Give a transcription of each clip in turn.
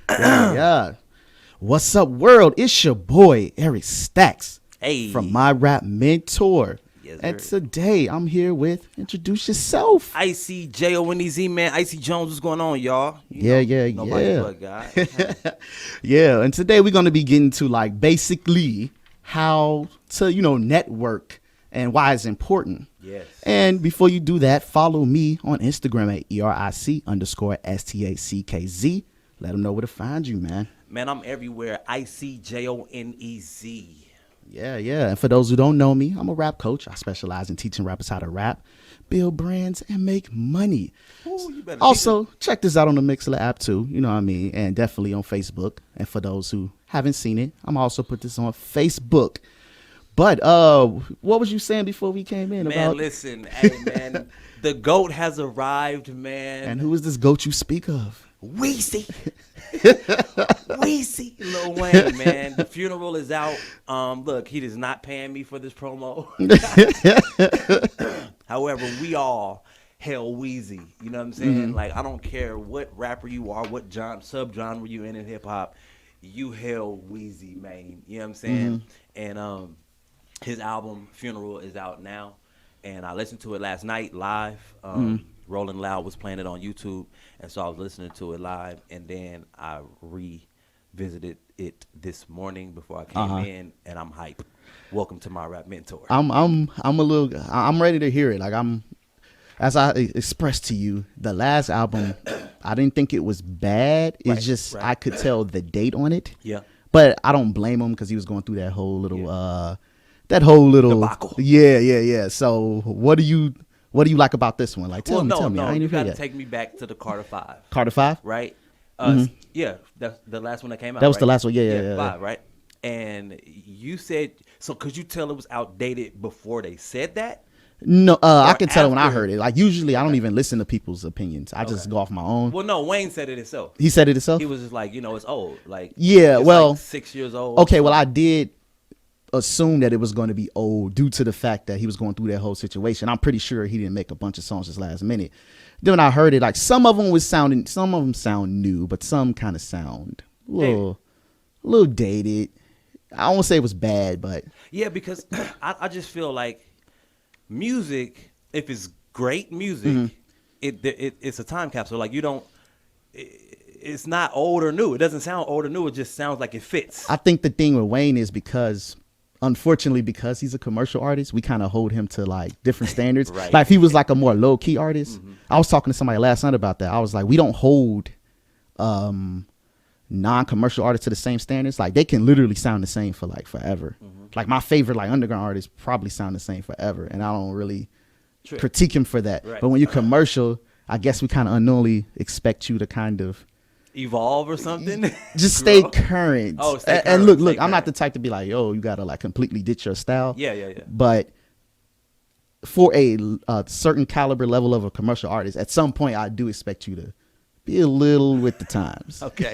Yeah. What's up, world? It's your boy, Eric Stackz Hey. from My Rap Mentor. Yes, And sir. today I'm here with Introduce Yourself. Icy Jonez, man. Icy Jones, what's going on, y'all? Nobody but God. Yeah, and today we're going to be getting to like basically how to, network and why it's important. Yes. And before you do that, follow me on Instagram at ERIC_STACKZ. Let them know where to find you, man. Man, I'm everywhere. Icy Jonez. Yeah. And for those who don't know me, I'm a rap coach. I specialize in teaching rappers how to rap, build brands, and make money. Ooh, you better Also, check this out on the Mixler app too, you know what I mean? And definitely on Facebook. And for those who haven't seen it, I'm also put this on Facebook. But what was you saying before we came in Man, about? listen. Hey, man. The GOAT has arrived, man. And who is this GOAT you speak of? Weezy. Weezy. Lil Wayne, man. The funeral is out. Look, he is not paying me for this promo. However, we all hail Weezy. You know what I'm saying? Mm-hmm. Like, I don't care what rapper you are, what subgenre you in hip hop, you hail Weezy, man. You know what I'm saying? Mm-hmm. And his album Funeral is out now, and I listened to it last night live. Rolling Loud was playing it on YouTube, and so I was listening to it live, and then I revisited it this morning before I came in, and I'm hype. Welcome to My Rap Mentor. I'm ready to hear it. Like as I expressed to you, the last album, I didn't think it was bad. It's just I could tell the date on it. Yeah. But I don't blame him because he was going through that whole little debacle. Yeah. So what do you like about this one? Like tell me. I ain't you even got heard to yet. take me back to the Carter 5. Carter 5? Right? Yeah, that's the last one that came out. That was right? the last one. Yeah. 5, right? And you said, so could you tell it was outdated before they said that? No, I can tell when I after? heard it. Like usually I don't even listen to people's opinions. I just go off my own. Well, no, Wayne said it himself. He said it himself? He was just like, it's old. Like, Yeah, it's well, like 6 years old. Okay, well, I did assume that it was going to be old due to the fact that he was going through that whole situation. I'm pretty sure he didn't make a bunch of songs this last minute. Then when I heard it, like some of them sound new, but some kind of sound a little dated. I won't say it was bad, but Yeah, because I just feel like music, if it's great music, it's a time capsule. Like it's not old or new. It doesn't sound old or new. It just sounds like it fits. I think the thing with Wayne is unfortunately, because he's a commercial artist, we kind of hold him to like different standards. Right. Like if he was like a more low key artist, I was talking to somebody last night about that. I was like, we don't hold non-commercial artists to the same standards. Like they can literally sound the same for like forever. Like my favorite like underground artists probably sound the same forever, and I don't really critique him for that. Right. But when you're commercial, I guess we kind of unknowingly expect you to kind of Evolve or something. just stay current. Oh, stay current. And look, Stay I'm not current. the type to be like, yo, you gotta like completely ditch your style. Yeah. But for a certain caliber level of a commercial artist, at some point I do expect you to be a little with the times. Okay.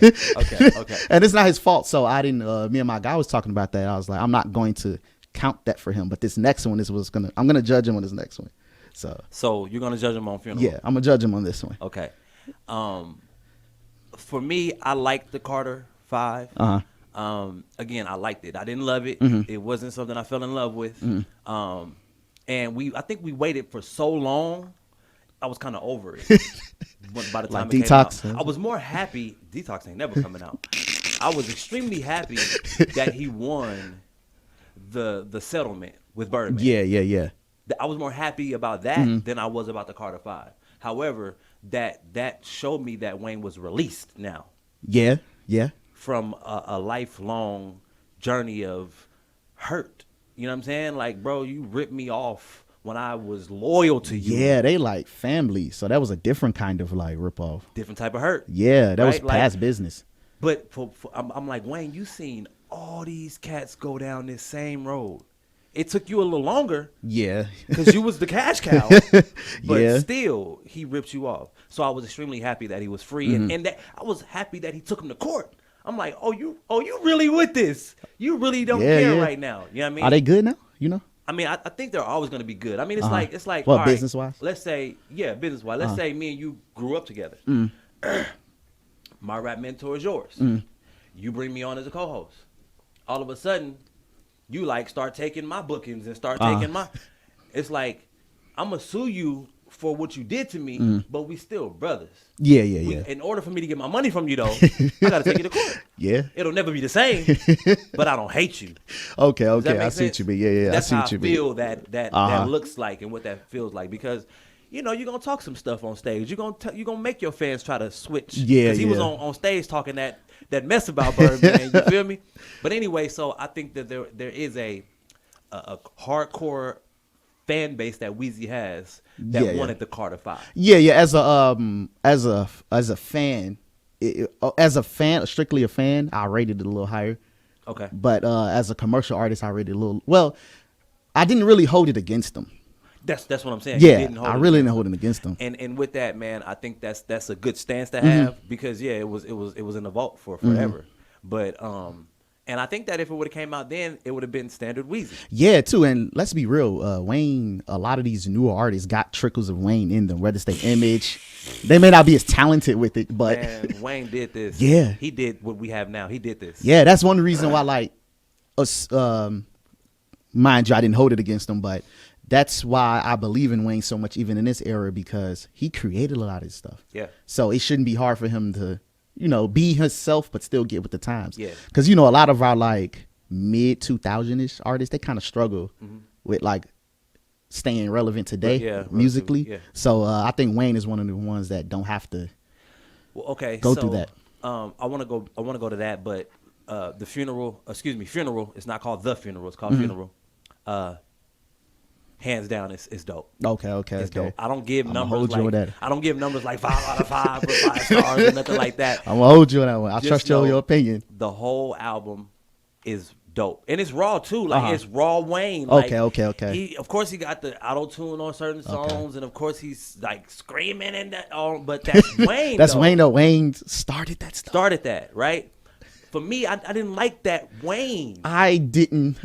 And it's not his fault. So I didn't. Me and my guy was talking about that. I was like, I'm not going to count that for him. But this next one I'm gonna judge him on this next one. So you're gonna judge him on Funeral? Yeah, I'm gonna judge him on this one. Okay. For me, I liked the Carter 5. Again, I liked it. I didn't love it. It wasn't something I fell in love with. And I think we waited for so long. I was kind of over it. By the time Like it Detox, came out, I was more happy. Detox ain't never coming out. I was extremely happy that he won the settlement with Birdman. Yeah. I was more happy about that than I was about the Carter 5. However, that showed me that Wayne was released now. Yeah. From a lifelong journey of hurt. You know what I'm saying? Like, bro, you ripped me off when I was loyal to you. Yeah, they like family. So that was a different kind of like ripoff. Different type of hurt. Yeah, that was Right? past business. But I'm like, Wayne, you seen all these cats go down this same road. It took you a little longer. Yeah. Because you was the cash cow. But Yeah. still, he ripped you off. So I was extremely happy that he was free. And that I was happy that he took him to court. I'm like, oh, you really with this? You really don't care right now. You know what I mean? Are they good now? You know? I mean, I think they're always going to be good. I mean, it's like What, all right, business-wise? Let's say, business wise. Let's say me and you grew up together. My rap mentor is yours. You bring me on as a co-host. All of a sudden, you like start taking my bookings and start taking my. It's like I'm gonna sue you for what you did to me, but we still brothers. Yeah, yeah. In order for me to get my money from you, though, I gotta take you to court. Yeah. It'll never be the same, but I don't hate you. Okay, Does that okay. make I see sense? what you mean. Yeah, That's I see how what you I mean. feel that looks like and what that feels like, because you're gonna talk some stuff on stage. You're gonna make your fans try to switch. Yeah, because he was on stage talking that mess about Birdman. You feel me? But anyway, so I think that there is a hardcore fan base that Weezy has that wanted the Carter 5. Yeah, yeah. As a fan, strictly a fan, I rated it a little higher. Okay. But as a commercial artist, I rated it a little. Well, I didn't really hold it against them. That's what I'm saying. Yeah, I really didn't hold it against them. And with that, man, I think that's a good stance to have, because it was in the vault for forever. But and I think that if it would have came out then, it would have been standard Weezy. Yeah, too. And let's be real, Wayne, a lot of these newer artists got trickles of Wayne in them, whether it's their image. They may not be as talented with it, but man, Wayne did this. Yeah. He did what we have now. He did this. Yeah, that's one reason why, like, mind you, I didn't hold it against him, but that's why I believe in Wayne so much, even in this era, because he created a lot of this stuff. Yeah. So it shouldn't be hard for him to, be himself, but still get with the times. Yeah. Because, a lot of our, like, mid 2000-ish artists, they kind of struggle with, like, staying relevant today musically. Yeah. So I think Wayne is one of the ones that don't have to go through that. I want to go to that, but the funeral. It's not called The Funeral. It's called Funeral. Hands down, it's dope. Okay. Dope. I don't give numbers hold you on that. I don't give numbers like 5 out of 5 or 5 stars or nothing like that. I'm gonna hold you on that one. I Just trust know your opinion. The whole album is dope, and it's raw too. Like it's raw Wayne. Like, Okay. Of course, he got the auto tune on certain songs, and of course he's like screaming and that. But that's Wayne. That's Wayne. Though Wayne started that stuff. Started that, right? For me, I didn't like that Wayne. I didn't.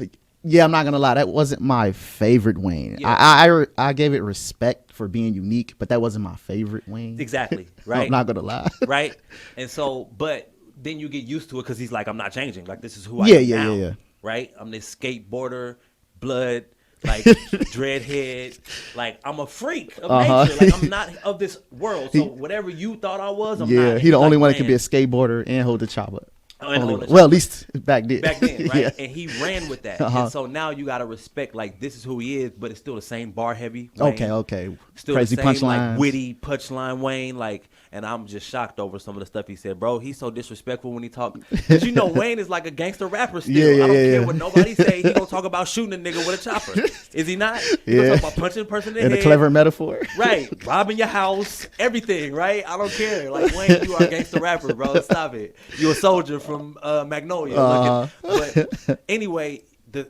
Yeah, I'm not gonna lie. That wasn't my favorite Wayne. Yeah. I gave it respect for being unique, but that wasn't my favorite Wayne. Exactly. Right. I'm not gonna lie. Right. And so, but then you get used to it because he's like, I'm not changing. Like, this is who I am now. Yeah. Right. I'm this skateboarder, blood, like dreadhead. Like, I'm a freak of nature. Like, I'm not of this world. So whatever you thought I was, I'm not. He the only one that man, could be a skateboarder and hold the chopper. Well, at least back then. Right? Yeah. And he ran with that. And so now you got to respect, like, this is who he is, but it's still the same bar heavy Wayne. Okay. Still Crazy the same, punchlines. like, witty punchline Wayne. Like, and I'm just shocked over some of the stuff he said. Bro, he's so disrespectful when he talk. Because Wayne is like a gangster rapper still. I don't care what nobody say. He gonna talk about shooting a nigga with a chopper. Is he not? He gonna talk about punching a person in the head. A clever metaphor. Right. Robbing your house. Everything, right? I don't care. Like, Wayne, you are a gangster rapper, bro. Stop it. You a soldier from Magnolia. But anyway,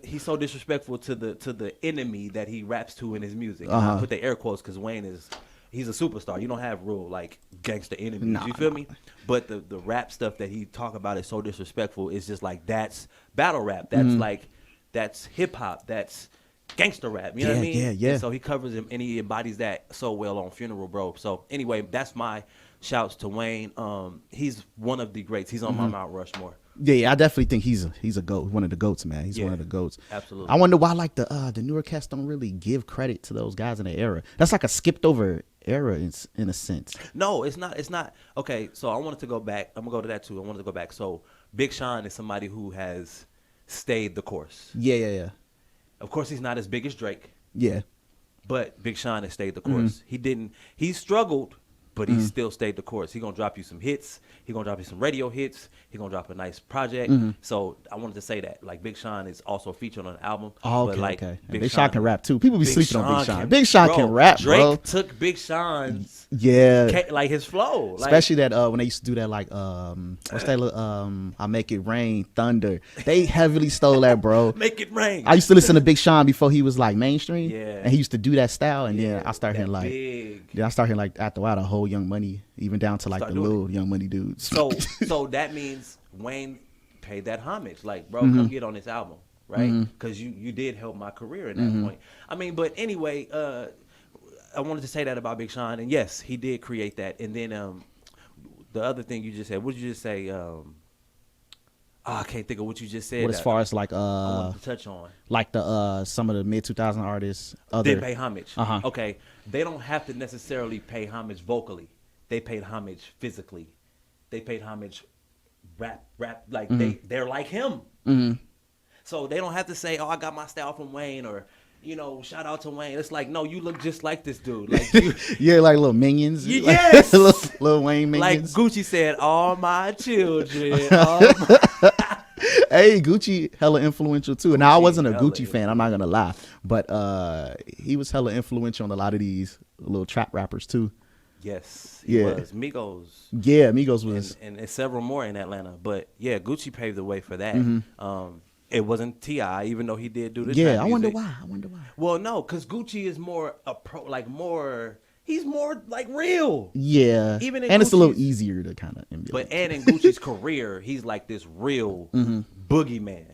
he's so disrespectful to the enemy that he raps to in his music. And I put the air quotes because Wayne he's a superstar. You don't have real, like, gangster enemies. You feel me? But the rap stuff that he talk about is so disrespectful. It's just like, that's battle rap. That's like, that's hip hop. That's gangster rap. You know what I mean? Yeah. And so he covers him and he embodies that so well on Funeral, bro. So anyway, that's my shouts to Wayne. He's one of the greats. He's on my Mount Rushmore. Yeah, I definitely think he's a GOAT, one of the GOATs, man. He's one of the GOATs. Absolutely. I wonder why, like, the newer cats don't really give credit to those guys in the era. That's like a skipped over era in a sense. No, it's not. Okay, so I wanted to go back. I'm gonna go to that too. I wanted to go back. So Big Sean is somebody who has stayed the course. Yeah. Of course, he's not as big as Drake. Yeah. But Big Sean has stayed the course. He struggled, but he still stayed the course. He gonna drop you some hits. He gonna drop you some radio hits. He gonna drop a nice project. So I wanted to say that, like, Big Sean is also featured on the album. Okay. Big Sean can rap too. People be sleeping on Big Sean. Big Sean Sean can rap, Drake bro. took Big Sean's like his flow, like, especially that when they used to do that, like, what's that? I Make It Rain, Thunder. They heavily stole that, bro. Make It Rain. I used to listen to Big Sean before he was, like, mainstream. Yeah. And he used to do that style, and then I started hearing, like, big. then I started hearing, like, after a while, the whole Young Money, even down to, like, the little Young Money dudes. So that means Wayne paid that homage. Like, bro, come get on this album, right? Because you did help my career at that point. I mean, but anyway, I wanted to say that about Big Sean, and yes, he did create that. And then the other thing you just said, what did you just say? I can't think of what you just said. What as far as like I wanted to touch on, like the some of the mid 2000 artists, they pay homage. Uh-huh. Okay, they don't have to necessarily pay homage vocally. They paid homage physically. They paid homage rap like they're like him. Mm-hmm. So they don't have to say, "Oh, I got my style from Wayne," or shout out to Wayne. It's like, no, you look just like this dude. Like you, Yeah, like little minions. Yes, little Wayne minions. Like Gucci said, "All my children." All my... Hey, Gucci hella influential too. Now I wasn't a hella Gucci fan, I'm not gonna lie, but he was hella influential on a lot of these little trap rappers too. Yes, he Yeah. was. Migos. Yeah, Migos was. And several more in Atlanta. But yeah, Gucci paved the way for that. Mm-hmm. It wasn't T.I., even though he did do this. Yeah, I wonder why. Well, no, because Gucci is more he's more like real. Yeah, Even in and it's a little Gucci's- easier to kind of emulate. But and in Gucci's career, he's like this real boogeyman.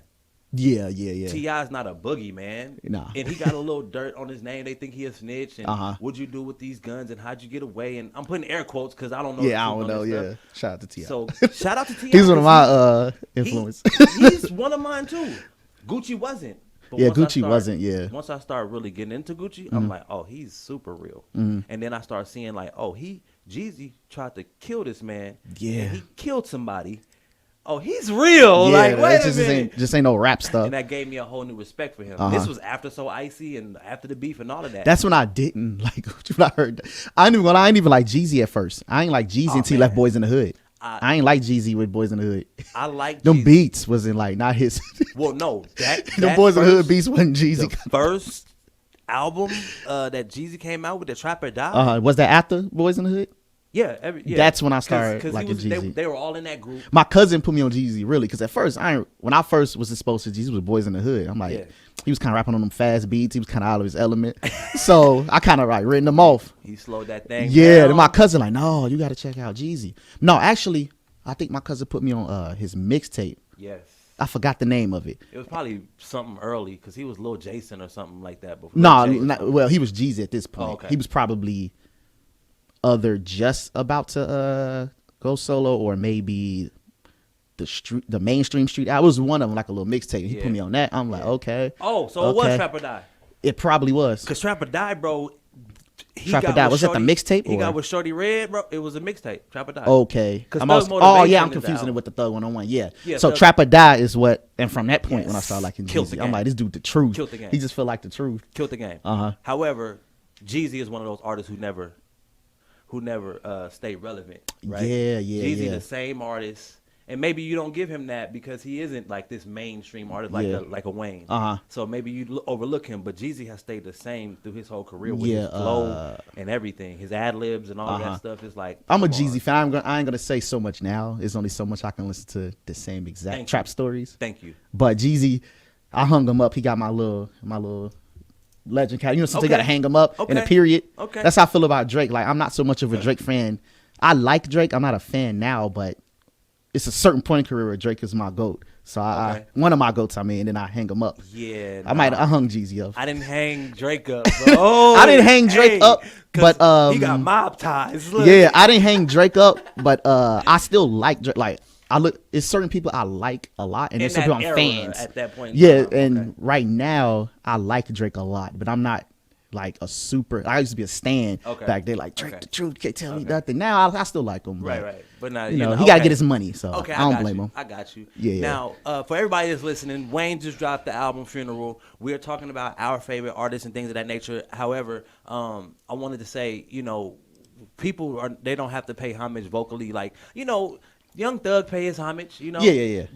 Yeah. T.I.'s not a boogeyman. Nah. And he got a little dirt on his name. They think he a snitch. And Uh-huh. what'd you do with these guns and how'd you get away? And I'm putting air quotes because I don't know. Yeah, I the truth don't on know. this Yeah, stuff. shout out to T.I. So shout out to T.I. He's one of my He- influence. He's one of mine too. Gucci wasn't. But Yeah, once I Gucci wasn't, yeah. Once I started really getting into Gucci, I'm like, oh, he's super real. And then I started seeing like, oh, Jeezy tried to kill this man. Yeah. And he killed somebody. Oh, he's real. Yeah, like, wait that a minute. just ain't no rap stuff. And that gave me a whole new respect for him. Uh-huh. This was after So Icy and after the beef and all of that. That's when I didn't like Gucci. When I heard that. I ain't even like Jeezy at first. I ain't like Jeezy until he left man. Boys in the Hood. I ain't like Jeezy with Boys in the Hood. I like Them Jeezy. beats wasn't like not his. Well, no, Them Boys in the Hood beats wasn't Jeezy. The first album that Jeezy came out with, The Trapper Died. Was that after Boys in the Hood? Yeah, That's when I started 'Cause liking Jeezy. They were all in that group. My cousin put me on Jeezy really because at first when I first was exposed to Jeezy was Boys in the Hood. I'm like, Yeah. he was kind of rapping on them fast beats. He was kind of out of his element. So I kind of like written him off. He slowed that thing Yeah, down. then my cousin like, no, you got to check out Jeezy. No, actually, I think my cousin put me on his mixtape. Yes. I forgot the name of it. It was probably something early because he was Lil Jason or something like that before. No, Lil Jay. well, he was Jeezy at this point. Oh, okay. He was probably either just about to go solo or maybe the mainstream street. I was one of them, like a little mixtape. He Yeah. put me on that. I'm like, okay. Oh, so it was Okay. Trapper Die. It probably was. Because Trapper Die, bro. Trapper got Die. with Was that the Shorty- mixtape He or- got with Shorty Red, bro. It was a mixtape. Trapper Die. Okay. 'Cause I'm Thug also, Motivation yeah, I'm is the confusing it album. with the Thug 101. Yeah. Yeah, So Thug- Trapper Die is what, and from that point when I Yes. started liking Killed the Jeezy, I'm game. like, this dude the truth. Killed the game. He just feel like the truth. Killed the game. Uh-huh. However, Jeezy is one of those artists who never stayed relevant. Right? Yeah, Jeezy yeah. the same artist. And maybe you don't give him that because he isn't like this mainstream artist like Yeah. like a Wayne. Uh-huh. So maybe you overlook him, but Jeezy has stayed the same through his whole career with Yeah, his flow and everything, his ad libs and all that stuff. Is like I'm a come on. Jeezy fan. I ain't gonna say so much now. There's only so much I can listen to the same exact Thank trap you. stories. Thank you. But Jeezy, I hung him up. He got my little legend cat. You know, sometimes you Okay. gotta hang him up in a Okay. period. Okay. That's how I feel about Drake. Like I'm not so much of a Drake fan. I like Drake. I'm not a fan now, but it's a certain point in career where Drake is my goat. So Okay. one of my goats. I mean, and then I hang him up. Yeah. I hung Jeezy up. I didn't hang Drake up, bro. Oh, I didn't hang Drake up, 'cause but he got mob ties. Look. Yeah, I didn't hang Drake up, but I still like Drake. Like it's certain people I like a lot, and there's some In that people I'm era, fans. at that point in Yeah, time, and okay. right now I like Drake a lot, but I'm not like a super. I used to be a stan Okay. back then. Like Drake, Okay. the truth, can't tell me Okay. nothing. Now I still like him. Right, but, right. But now You know, he okay. got to get his money, so Okay, I don't got blame you. him. I got you. Yeah, yeah. Now, for everybody that's listening, Wayne just dropped the album Funeral. We are talking about our favorite artists and things of that nature. However, I wanted to say, they don't have to pay homage vocally. Like, Young Thug pay his homage, Yeah.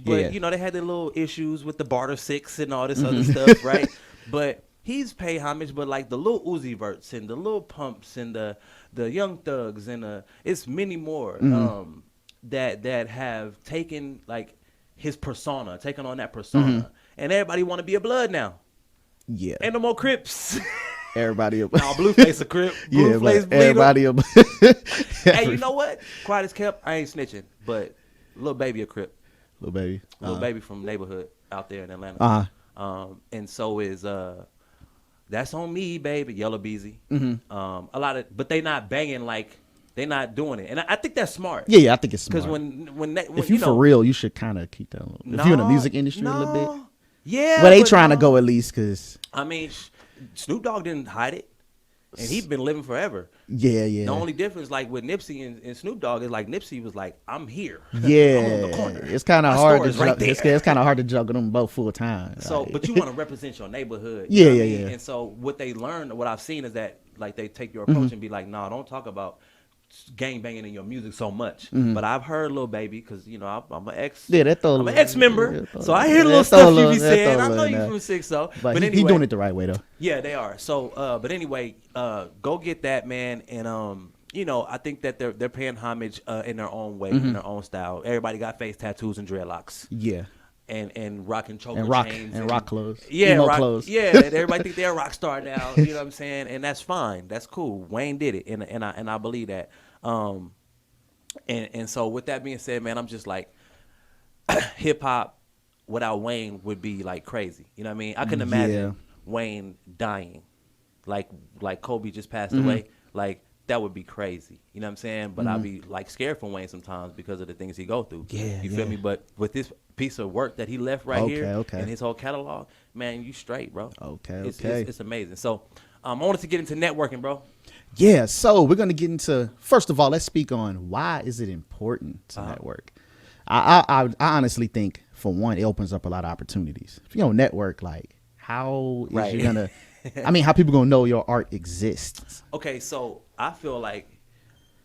But, Yeah. they had their little issues with the Barter Six and all this Mm-hmm. other stuff, right? But he's pay homage, but like the Lil Uzi Verts and the Lil Pumps and the Young Thugs and it's many more Mm-hmm. that have taken like his persona, taken on that persona, and everybody want to be a Blood now. Yeah, Ain't no more Crips. everybody. Nah, Blueface a Crip. Yeah, Blueface but bleeder. everybody. Hey, you know what? Quiet as kept. I ain't snitching, but Lil Baby a Crip. Little baby. Lil Baby from neighborhood out there in Atlanta. Uh-huh. And so is That's on Me, Baby, Yellow Beezy. Mm-hmm. A lot of, but they not banging like They're not doing it, and I think that's smart. Yeah, I think it's smart. Because when if you for real, you should kind of keep that. If you're in the music industry a little bit, yeah. Well, they trying to go at least because I mean, Snoop Dogg didn't hide it, and he's been living forever. Yeah. The only difference, like with Nipsey and Snoop Dogg, is like Nipsey was like, "I'm here." Yeah, I'm on the corner. It's kind of hard to right it's kind of hard to juggle them both full time. So, like. but you want to represent your neighborhood. Yeah, know what I yeah, mean? yeah. And so what they learned, what I've seen is that like they take your approach and be like, "No, don't talk about gang banging in your music so much." But I've heard Lil Baby, because you know I'm an ex. Yeah, I'm an ex-member, so I hear little stuff you be saying. I know you from 6, so but anyway, he doing it the right way though. Yeah, they are. So, but anyway, go get that, man, and you know, I think that they're paying homage in their own way, in their own style. Everybody got face tattoos and dreadlocks. Yeah. And rocking choker chains and rock clothes. Yeah, emo rock, clothes. yeah. Everybody think they're a rock star now. You know what I'm saying? And that's fine. That's cool. Wayne did it, and I believe that. And so with that being said, man, I'm just like, hip hop without Wayne would be like crazy. You know what I mean? I couldn't imagine Wayne dying, like Kobe just passed away. Like that would be crazy. You know what I'm saying? But I'd be like scared for Wayne sometimes because of the things he go through. Yeah, you feel me? But with this piece of work that he left here and his whole catalog, man, you straight, bro. It's amazing. So I wanted to get into networking, bro. Yeah, so we're gonna get into, first of all, let's speak on why is it important to network. I honestly think, for one, it opens up a lot of opportunities. If you don't network, like how is you gonna I mean, how people gonna know your art exists? Okay, so I feel like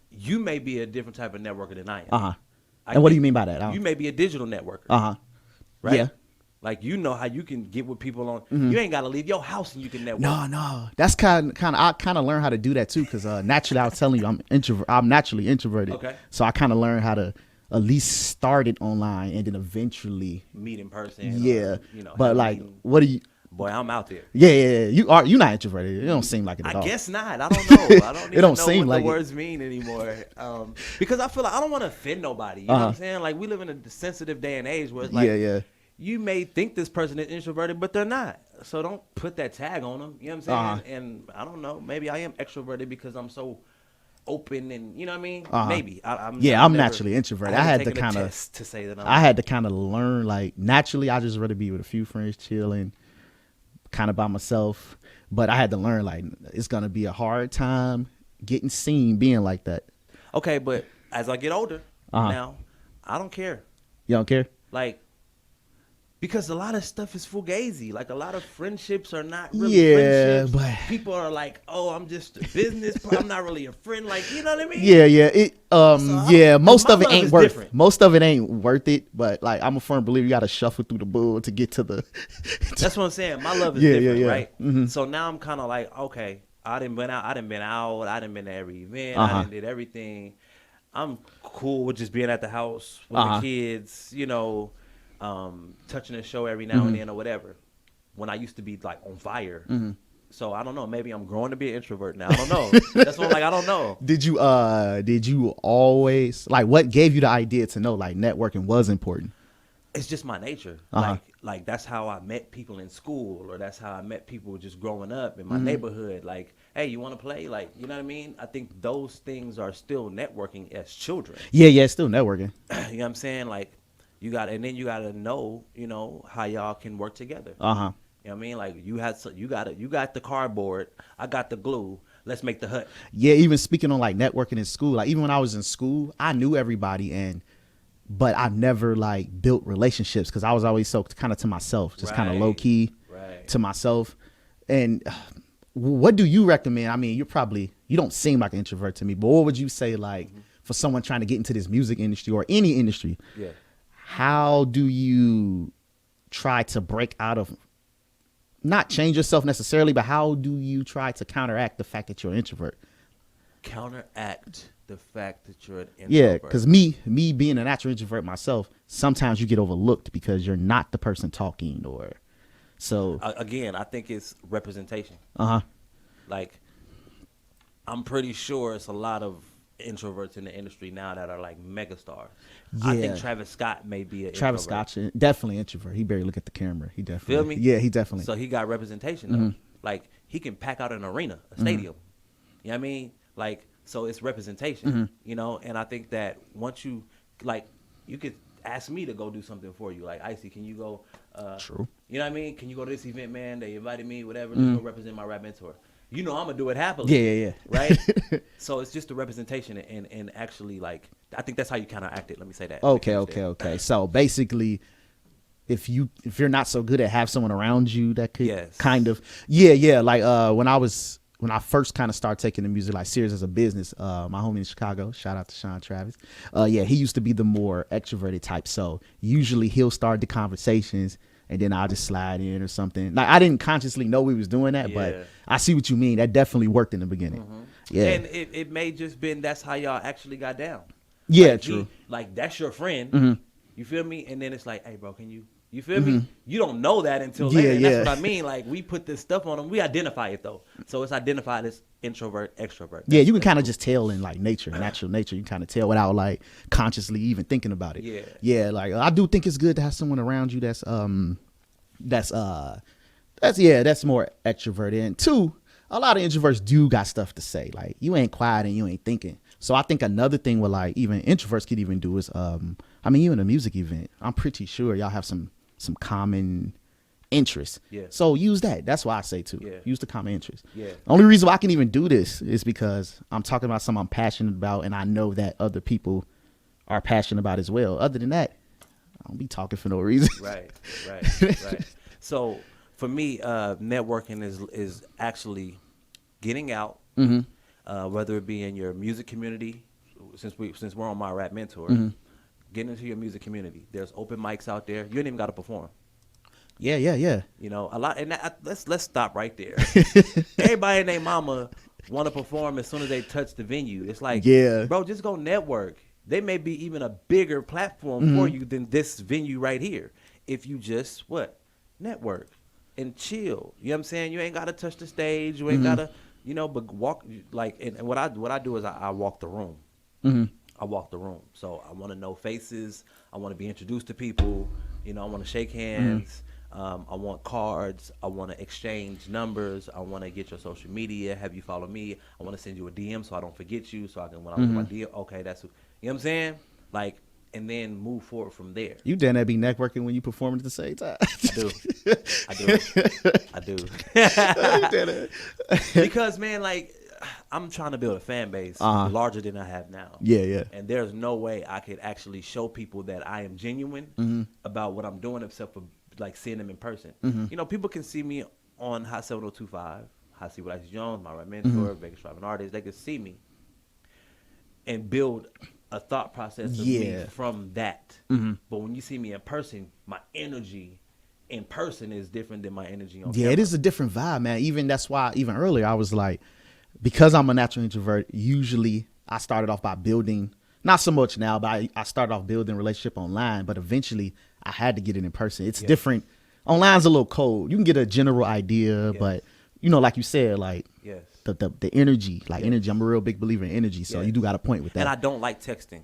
you may be a different type of networker than I am. And what do you mean by that? You may be a digital networker. Right? Yeah. Like, you know how you can get with people on. You ain't got to leave your house and you can network. No. That's kind of I kind of learned how to do that too, because naturally, I was telling you, I'm naturally introverted. Okay. So I kind of learned how to at least start it online and then eventually meet in person. Yeah. Or, you know, but like, what do you? Boy, I'm out there. Yeah. You're not introverted. It don't seem like it at all. I guess not. I don't know. I don't even it don't know seem what like the words mean anymore. Because I feel like I don't want to offend nobody. You know what I'm saying? Like, we live in a sensitive day and age where it's like, you may think this person is introverted, but they're not. So don't put that tag on them. You know what I'm saying? And I don't know. Maybe I am extroverted because I'm so open, and you know what I mean? Maybe. I'm naturally introverted. I had to kind of to say that I had to kind of learn, like, naturally I just rather be with a few friends chilling, kind of by myself. But I had to learn, like, it's gonna be a hard time getting seen being like that. Okay, but as I get older now, I don't care. You don't care? Like, because a lot of stuff is fugazi. Like, a lot of friendships are not really friendships. But people are like, oh, I'm just a business. I'm not really a friend. Like, you know what I mean? Yeah. Most of it ain't worth. Different. Most of it ain't worth it. But like, I'm a firm believer, you got to shuffle through the bull to get to the. That's what I'm saying. My love is different, right? So now I'm kind of like, okay, I done been out. I done been to every event. I done did everything. I'm cool with just being at the house with the kids. You know. Touching a show every now and then or whatever, when I used to be like on fire. So I don't know, maybe I'm growing to be an introvert now. I don't know. That's what I'm like, I don't know. Did you always, like, what gave you the idea to know like networking was important? It's just my nature. Like that's how I met people in school, or that's how I met people just growing up in my neighborhood. Like, hey, you want to play? Like, you know what I mean? I think those things are still networking as children. Yeah, it's still networking. You know what I'm saying? Like, you got to know, you know, how y'all can work together. You know what I mean? Like, you got the cardboard, I got the glue. Let's make the hut. Yeah, even speaking on like networking in school, like even when I was in school, I knew everybody, but I never like built relationships because I was always so kind of to myself, just kind of low key to myself. And what do you recommend? I mean, you don't seem like an introvert to me, but what would you say, like, for someone trying to get into this music industry or any industry? Yeah. How do you try to break out of, not change yourself necessarily, but how do you try to counteract the fact that you're an introvert? Counteract the fact that you're an introvert? Yeah, because me being a natural introvert myself, sometimes you get overlooked because you're not the person talking, or so. Again, I think it's representation. Like, I'm pretty sure it's a lot of introverts in the industry now that are like megastars. I think Travis Scott may be an Travis Scott, definitely introvert. He barely look at the camera. He definitely. Feel me? Yeah, he definitely. So he got representation though. Like, he can pack out an arena, a stadium. You know what I mean? Like, So it's representation, you know. And I think that once you like, you could ask me to go do something for you. Like, Icy, can you go? True. You know what I mean? Can you go to this event, man? They invited me, whatever. Just go represent my rap mentor. You know I'm gonna do it happily. Yeah. Right? So it's just the representation and actually like I think that's how you counteract it. Let me say that. Okay. So basically, if you're not so good at have someone around you that could kind of like when I first kind of started taking the music like serious as a business, my homie in Chicago, shout out to Sean Travis, he used to be the more extroverted type. So usually he'll start the conversations and then I'll just slide in or something. Like I didn't consciously know we was doing that, but I see what you mean. That definitely worked in the beginning. Yeah, and it may just been that's how y'all actually got down. Yeah, like, true. Like that's your friend. You feel me? And then it's like, hey, bro, can you? You feel me? You don't know that until later. And that's what I mean. Like we put this stuff on them. We identify it though. So it's identified as introvert, extrovert. Yeah, you can kind of just tell in like natural nature. You can kind of tell without like consciously even thinking about it. Yeah. Like I do think it's good to have someone around you that's more extroverted. And two, a lot of introverts do got stuff to say. Like you ain't quiet and you ain't thinking. So I think another thing with like even introverts could even do is even a music event, I'm pretty sure y'all have some common interests. Yeah. So use that. That's why I say too. Yeah. Use the common interest. Yeah. The only reason why I can even do this is because I'm talking about something I'm passionate about and I know that other people are passionate about as well. Other than that, I don't be talking for no reason. Right. So for me, networking is actually getting out, whether it be in your music community, since we're on my rap mentor, getting into your music community. There's open mics out there. You ain't even got to perform. Yeah. You know, a lot, and let's stop right there. Everybody and their mama want to perform as soon as they touch the venue. It's like, bro, just go network. They may be even a bigger platform for you than this venue right here. If you just network and chill. You know what I'm saying? You ain't got to touch the stage. You ain't got to, but walk like. And what I do is I walk the room. I walk the room. So I want to know faces. I want to be introduced to people. I want to shake hands. I want cards. I want to exchange numbers. I want to get your social media. Have you follow me? I want to send you a DM so I don't forget you. So I can when I look at my DM, okay, that's who. You know what I'm saying? Like, and then move forward from there. You done that be networking when you perform at the same time? I do. Because man, like. I'm trying to build a fan base larger than I have now. Yeah. And there's no way I could actually show people that I am genuine about what I'm doing except for like seeing them in person. People can see me on Hot 7025, Hot See with Icy Jones, my right mentor, Vegas Driving Artist. They can see me and build a thought process of me from that. But when you see me in person, my energy in person is different than my energy on camera. It is a different vibe, man. Even that's why even earlier I was like, because I'm a natural introvert, usually I started off by building, not so much now, but I started off building a relationship online, but eventually I had to get it in person. It's different. Online's a little cold. You can get a general idea, but like you said, like the energy, energy. I'm a real big believer in energy, so you do got a point with that. And I don't like texting.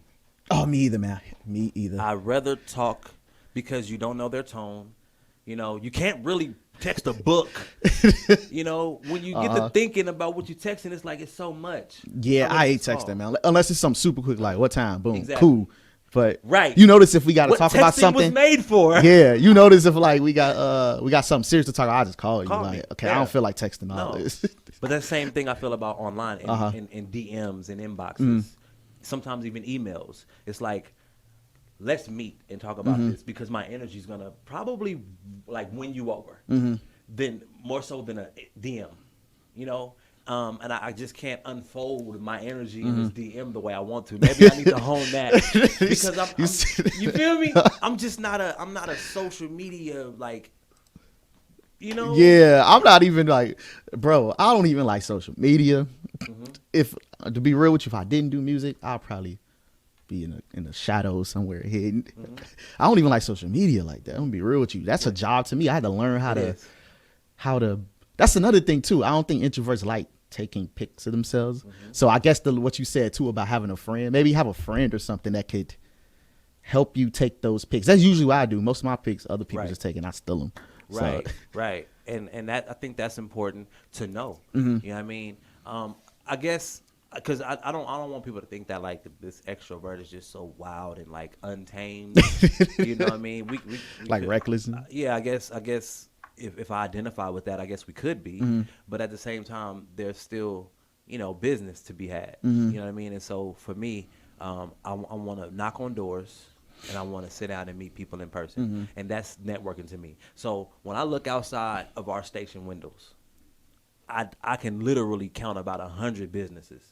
Oh, me either, man. Me either. I'd rather talk because you don't know their tone. You can't really text a book. When you get to thinking about what you're texting, it's like it's so much. Yeah, I hate texting, man. Unless it's something super quick, like what time, boom, exactly. Cool. But you notice if we got to talk about something, was made for. Yeah, you notice if like we got something serious to talk about, I'll just call you. Like, okay, I don't feel like texting all this. But that's the same thing I feel about online and in DMs and inboxes, sometimes even emails. It's like, let's meet and talk about this because my energy is gonna probably like win you over, then more so than a DM, and I just can't unfold my energy in this DM the way I want to. Maybe I need to hone that because you feel me? I'm not a social media like, Yeah, I'm not even like, bro. I don't even like social media. If to be real with you, if I didn't do music, I'll probably be in the shadows somewhere hidden. I don't even like social media like that. I'm gonna be real with you. That's a job to me. I had to learn how to. That's another thing too. I don't think introverts like taking pics of themselves. So I guess what you said too about having a friend, maybe have a friend or something that could help you take those pics. That's usually what I do. Most of my pics, other people just take and I steal them. Right. And that I think that's important to know. You know what I mean? I guess because I don't want people to think that like this extrovert is just so wild and like untamed. You know what I mean? We like could, reckless. yeah, I guess if I identify with that, I guess we could be. But at the same time, there's still business to be had. You know what I mean? And so for me, I want to knock on doors. And I want to sit down and meet people in person. And that's networking to me. So when I look outside of our station windows, I can literally count about 100 businesses.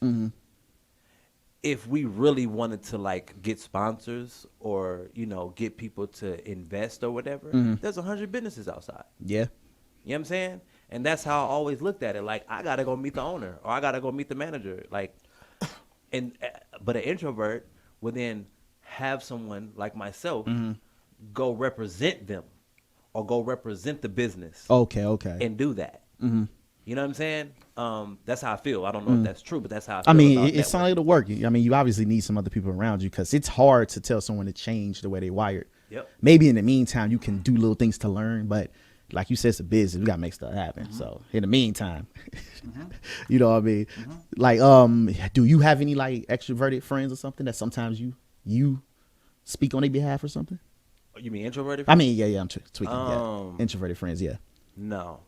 If we really wanted to like get sponsors or, get people to invest or whatever, there's 100 businesses outside. Yeah. You know what I'm saying? And that's how I always looked at it. Like, I got to go meet the owner or I got to go meet the manager. Like, but an introvert would then have someone like myself go represent them or go represent the business. Okay. And do that. You know what I'm saying? That's how I feel. I don't know if that's true, but that's how I feel. I mean, it sounds like it'll work. I mean, you obviously need some other people around you because it's hard to tell someone to change the way they wired. Yep. Maybe in the meantime, you can do little things to learn, but like you said, it's a business. We got to make stuff happen. So in the meantime, you know what I mean? Like, do you have any like extroverted friends or something that sometimes you speak on their behalf or something? You mean introverted? I mean, yeah, I'm tweaking. Yeah. Introverted friends, yeah. No.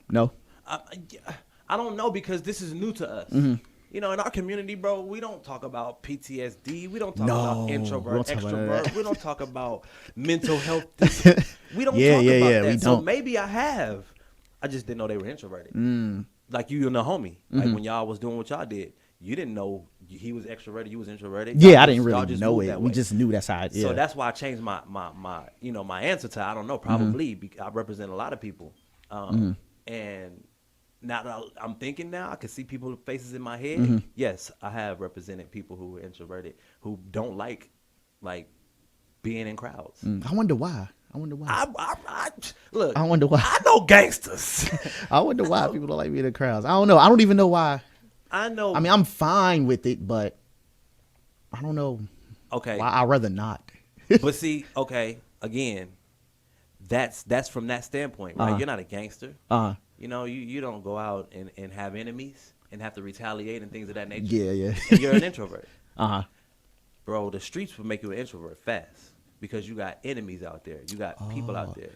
I don't know because this is new to us. In our community, bro, we don't talk about PTSD. We don't talk about introvert, extrovert. We don't talk about mental health. We don't talk about that. So maybe I have. I just didn't know they were introverted. Like you and the homie. Like when y'all was doing what y'all did, you didn't know he was extroverted, you was introverted. Yeah, I didn't really know it. We just knew that's how it is. So that's why I changed my my answer to I don't know, probably. I represent a lot of people. And now that I'm thinking now, I can see people's faces in my head. Yes, I have represented people who are introverted, who don't like being in crowds. I wonder why. Look, I wonder why. I know gangsters. I wonder why people don't like being in crowds. I don't know. I don't even know why. I know. I mean, I'm fine with it, but I don't know. Okay. Why I'd rather not. But see, okay, again, that's from that standpoint, right? You're not a gangster. You don't go out and have enemies and have to retaliate and things of that nature. Yeah. And you're an introvert. Bro, the streets will make you an introvert fast because you got enemies out there. You got people out there.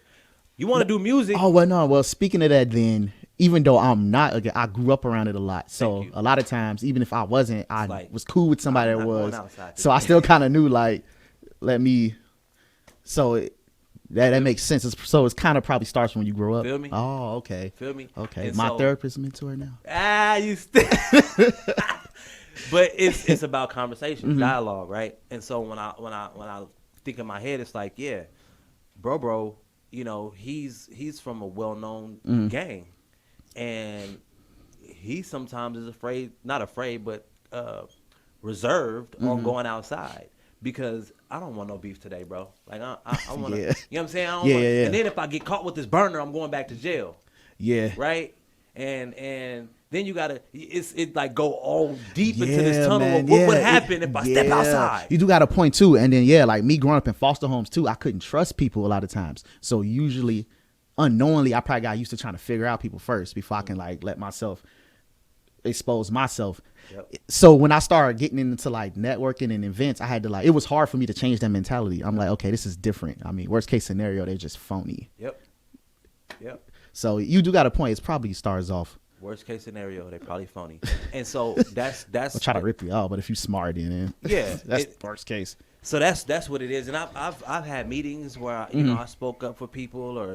You want to do music. Oh, well, no. Well, speaking of that then, even though I'm not, again, I grew up around it a lot. So a lot of times, even if I wasn't, I was cool with somebody that was. So I still kind of knew, like, let me. So that makes sense. So it's kind of probably starts when you grow up. Feel me? Oh, okay. Feel me? Okay. And My therapist mentor now. You still. But it's about conversation, dialogue, right? And so when I think in my head, it's like, yeah, bro, he's from a well-known gang, and he sometimes is not afraid, but reserved on going outside because I don't want no beef today, bro. Like I want to, you know what I'm saying? I don't want, and then if I get caught with this burner, I'm going back to jail. Yeah. Right. And then you gotta it like go all deep into this tunnel of what would happen if I step outside. You do got a point too. And then like me growing up in foster homes too, I couldn't trust people a lot of times. So usually unknowingly I probably got used to trying to figure out people first before I can like let myself expose myself. So when I started getting into like networking and events, I had to it was hard for me to change that mentality. I'm like, okay, this is different. I mean, worst case scenario, they're just phony. Yep. So you do got a point. It's probably starts off. Worst case scenario, they probably phony. And so that's I'll try to rip you out, but if you smart then that's worst case. So that's what it is. And I've had meetings where I spoke up for people, or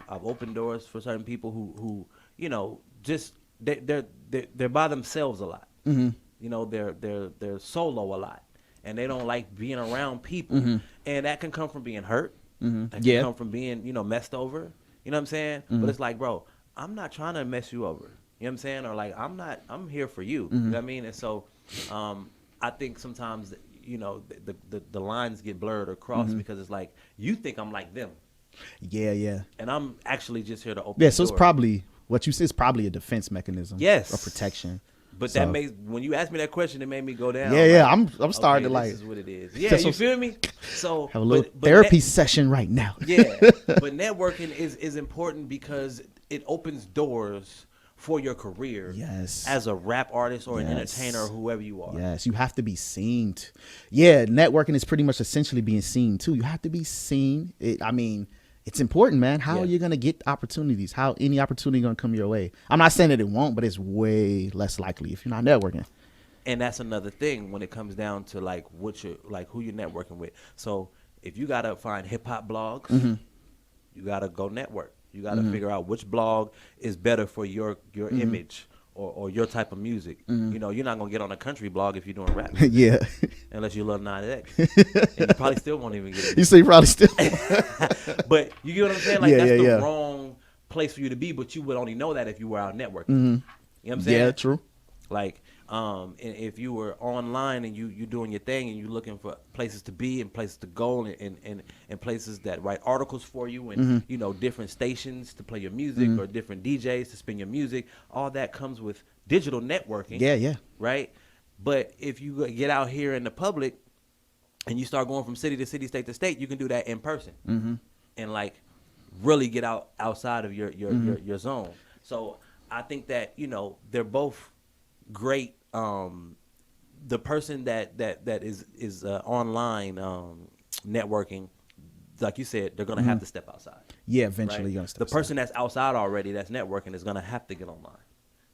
I've opened doors for certain people who just they're by themselves a lot. They're solo a lot, and they don't like being around people. And that can come from being hurt. That can come from being messed over. You know what I'm saying? But it's like, bro, I'm not trying to mess you over. You know what I'm saying? Or like, I'm here for you. You know what I mean? And so I think sometimes, the lines get blurred or crossed because it's like, you think I'm like them. Yeah. And I'm actually just here to open the so door. It's probably, what you said is probably a defense mechanism. Yes. Or protection. But that makes, when you asked me that question, it made me go down. I'm starting to like. This is what it is. Yeah, you feel me? So have a little therapy session right now. But networking is important because it opens doors for your career. Yes. As a rap artist or an Yes. entertainer or whoever you are. Yes, you have to be seen. Yeah, networking is pretty much essentially being seen too. You have to be seen. It's important, man. How Yeah. are you gonna get opportunities? How any opportunity gonna come your way? I'm not saying that it won't, but it's way less likely if you're not networking. And that's another thing when it comes down to like who you're networking with. So if you gotta find hip hop blogs, you gotta go network. You gotta figure out which blog is better for your image or your type of music. You know, you're not gonna get on a country blog if you're doing rap music, Yeah. unless you love 9X. And you probably still won't even get it. You say you probably still. But you get what I'm saying? Like Yeah, that's yeah, the yeah. wrong place for you to be, but you would only know that if you were out networking. You know what I'm saying? Yeah, true. Like, and if you were online and you doing your thing and you looking for places to be and places to go and places that write articles for you and you know, different stations to play your music or different DJs to spin your music, all that comes with digital networking. Yeah, yeah. Right. But if you get out here in the public and you start going from city to city, state to state, you can do that in person and like really get outside of your zone. So I think that, you know, they're both great. The person that is online networking, like you said, they're gonna have to step outside. Yeah, eventually Right? you're gonna step The aside. person that's outside already, that's networking, is gonna have to get online.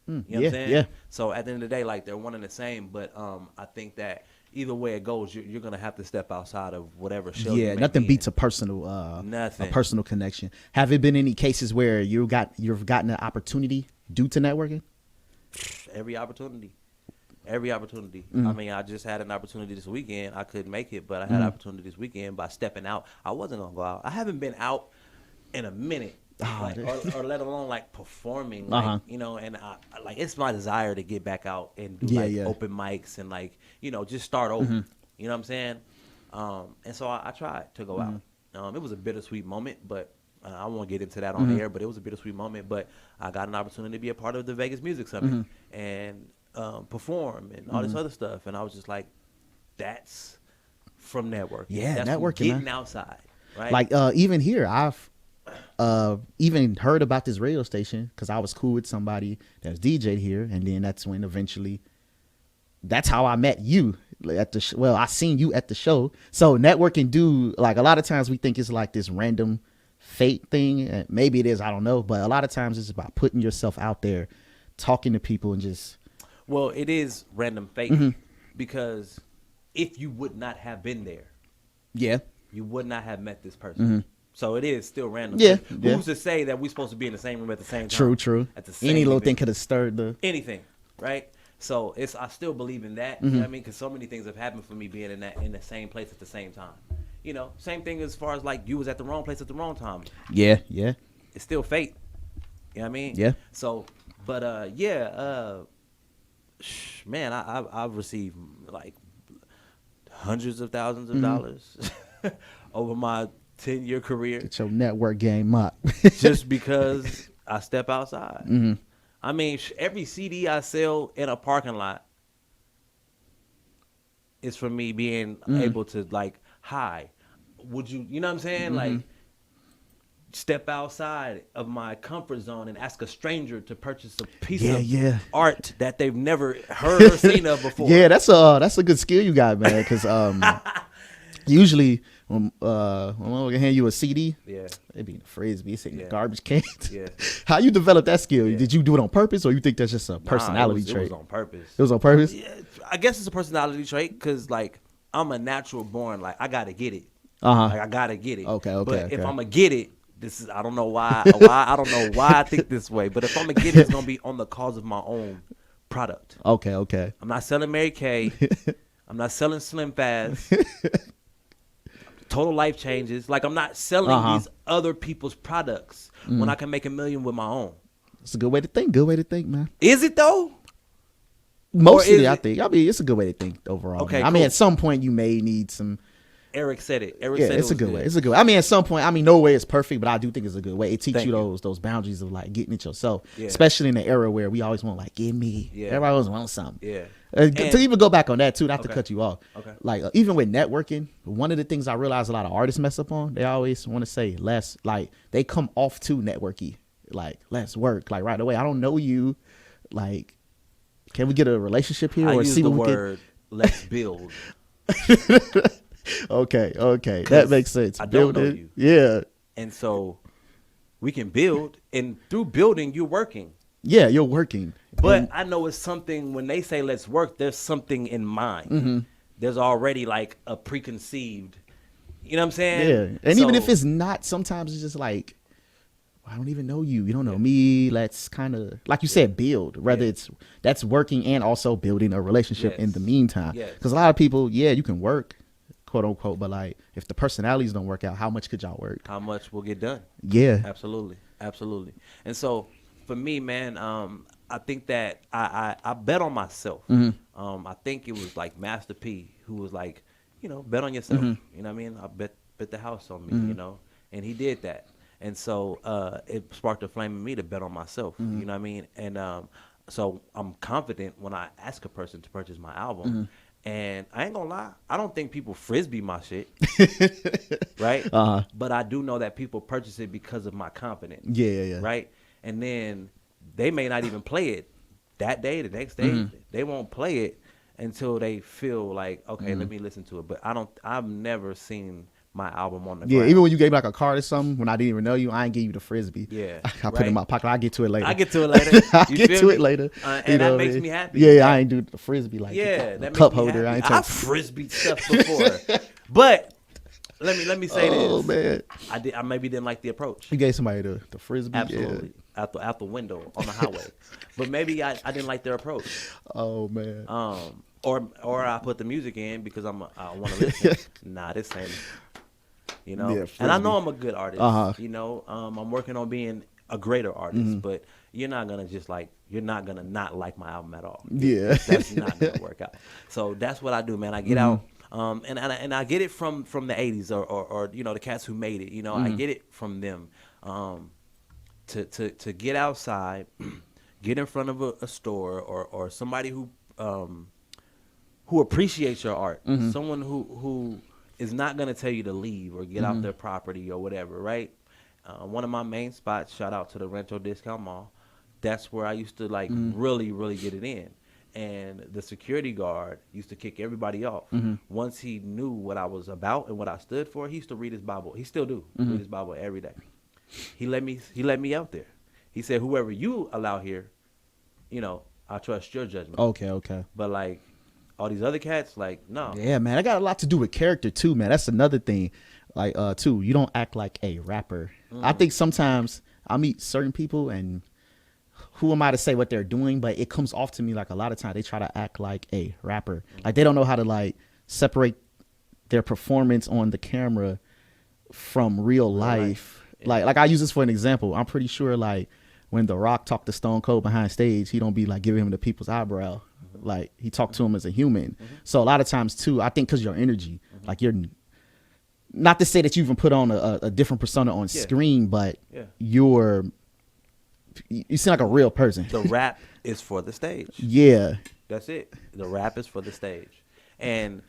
You know what yeah, I'm saying? yeah. So at the end of the day, like they're one and the same. But I think that either way it goes, you're gonna have to step outside of whatever show. Yeah, you may nothing be beats in. a personal Nothing. a personal connection. Have it been any cases where you've gotten an opportunity due to networking? Every opportunity. I mean, I just had an opportunity this weekend. I couldn't make it, but I had an opportunity this weekend by stepping out. I wasn't gonna go out. I haven't been out in a minute, like, or let alone like performing, like, you know. And I like it's my desire to get back out and do open mics and like, you know, just start over. You know what I'm saying? And so I tried to go out. It was a bittersweet moment, but I won't get into that on air. But it was a bittersweet moment. But I got an opportunity to be a part of the Vegas Music Summit and perform and all this other stuff. And I was just like, that's from networking. Yeah, that's networking, from getting man. outside, right? Like even here, I've even heard about this radio station because I was cool with somebody that was DJ'd here, and then that's when eventually, that's how I met you at the well, I seen you at the show. So networking do, like, a lot of times we think it's like this random fate thing, and maybe it is, I don't know, but a lot of times it's about putting yourself out there, talking to people, and just well, it is random fate because if you would not have been there, yeah. you would not have met this person. So it is still random. Yeah, Who's to say that we're supposed to be in the same room at the same time? True. At the same Any little event? thing could have stirred the. Anything, right? So I still believe in that. You know what I mean? Because so many things have happened for me being in the same place at the same time. You know, same thing as far as like you was at the wrong place at the wrong time. Yeah. It's still fate. You know what I mean? Yeah. So, but man, I've received like hundreds of thousands of dollars over my 10-year career Get your network game up. just because I step outside. I mean, every CD I sell in a parking lot is for me being able to like, hi, would you know what I'm saying? Like, step outside of my comfort zone and ask a stranger to purchase a piece of art that they've never heard or seen of before. Yeah, that's a good skill you got, man. Because usually when we hand you a CD, they be in the frisbee, it's in the garbage cans. Yeah. How you develop that skill? Did you do it on purpose, or you think that's just a personality trait? It was on purpose. It was on purpose. Yeah, I guess it's a personality trait because like I'm a natural born, like I gotta get it. Uh-huh. Like I gotta get it. Okay. But if I'm gonna get it, this is I don't know why I don't know why I think this way. But if I'm gonna get it, it's gonna be on the cause of my own product. Okay. I'm not selling Mary Kay. I'm not selling Slim Fast. Total life changes. Like I'm not selling these other people's products when I can make $1 million with my own. It's a good way to think. Good way to think, man. Is it though? Mostly, I think. I mean, it's a good way to think overall. Okay, man. I mean, cool. at some point you may need some. Eric said it. Yeah, Said it's it a good was way. It's a good way. I mean, at some point, I mean, no way is perfect, but I do think it's a good way. It teaches Thank you you. those boundaries of like getting it yourself, Yeah. especially in the era where we always want like, give me. Yeah. Everybody always wants something. Yeah. To even go back on that too, not to Okay. cut you off. Okay. Like even with networking, one of the things I realize a lot of artists mess up on, they always want to say less. Like they come off too networky like, let's work, like, right away. I don't know you. Like, can we get a relationship here? I Or use see the what we word let's build. can. Okay. That makes sense. I don't know Building. you. Yeah. And so we can build, and through building, you're working. Yeah, you're working. But And- I know it's something, when they say let's work, there's something in mind. There's already like a preconceived, you know what I'm saying? yeah. And even if So- it's not, sometimes it's just like, I don't even know you. You don't know me. Let's kind of, like you said, build. Whether it's that's working and also building a relationship in the meantime. Yes. Because a lot of people, you can work, quote unquote, but like if the personalities don't work out, how much could y'all work? How much will get done? Yeah. Absolutely. And so for me, man, I think that I bet on myself. I think it was like Master P who was like, bet on yourself. You know what I mean? I bet the house on me, and he did that. And so it sparked a flame in me to bet on myself. You know what I mean? And so I'm confident when I ask a person to purchase my album. And I ain't gonna lie, I don't think people frisbee my shit, right? But I do know that people purchase it because of my confidence. Yeah. Right? And then they may not even play it that day, the next day. They won't play it until they feel like, okay, let me listen to it. But I've never seen my album on the ground. Even when you gave me like a card or something, when I didn't even know you, I ain't give you the frisbee. Yeah, I put it in my pocket. I'll get to it later. I get to it later. I'll You get feel to me? it later. And that makes me happy. Yeah, I ain't do the frisbee like Yeah, the that cup makes me holder. I happy. ain't I've frisbee stuff before. But let me say this. Oh man, I maybe didn't like the approach. you gave somebody the frisbee. Absolutely. Out the window on the highway. But maybe I didn't like their approach. Yeah. Oh man. Or I put the music in because I want to listen. Nah, this ain't. Yeah, And I know frisbee. I'm a good artist. I'm working on being a greater artist, but you're not gonna not like my album at all. Yeah. That's not gonna work out. So that's what I do, man. I get out, and I get it from the '80s or the cats who made it. I get it from them. To get outside, get in front of a store or somebody who appreciates your art, someone who is not going to tell you to leave or get off their property or whatever, right? One of my main spots, shout out to the Rancho Discount Mall, that's where I used to really, really get it in. And the security guard used to kick everybody off. Once he knew what I was about and what I stood for, he used to read his Bible. He still do read his Bible every day. He let me out there. He said, whoever you allow here, I trust your judgment. Okay. But like all these other cats, like, no. Yeah, man, that got a lot to do with character too, man. That's another thing. Like, too, you don't act like a rapper. I think sometimes I meet certain people and who am I to say what they're doing, but it comes off to me like a lot of times they try to act like a rapper. Like they don't know how to like separate their performance on the camera from real life. Yeah. Like I use this for an example. I'm pretty sure like when The Rock talked to Stone Cold behind stage, he don't be like giving him the people's eyebrow. Like he talked to him as a human. So a lot of times too, I think because your energy, like you're not to say that you even put on a different persona on screen, but you seem like a real person. The rap is for the stage. Yeah. That's it. The rap is for the stage. And